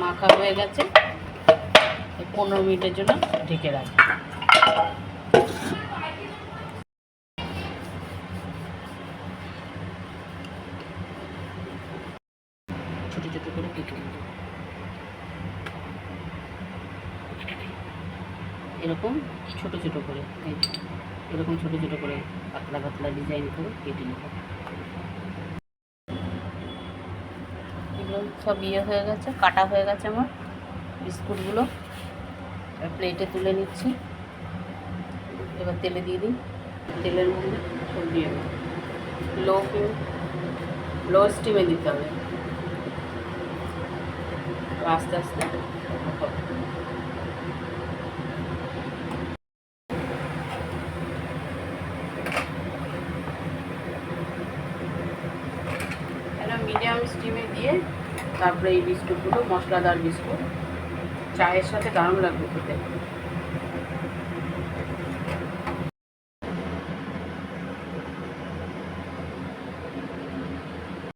মাখা হয়ে গেছে, 15 মিনিটের জন্য ঢেকে রাখি। ছোটো ছোটো করে কেটে নেব, এরকম ছোটো ছোটো করে, এরকম ছোটো ছোটো করে পাতলা পাতলা ডিজাইন করে কেটে নেব। এগুলো সব হয়ে গেছে, কাটা হয়ে গেছে আমার বিস্কুটগুলো। প্লেটে তুলে নিচ্ছি। এবার তেলে দিয়ে দিই, তেলের মধ্যে সব দিয়ে দেবো। লো স্টিমে দিতে হবে, আস্তে আস্তে। মিডিয়াম স্টিমে দিয়ে তারপরে এই বিস্কুটগুলো, মশলাদার বিস্কুট, চায়ের সাথে দারুণ লাগবে খেতে।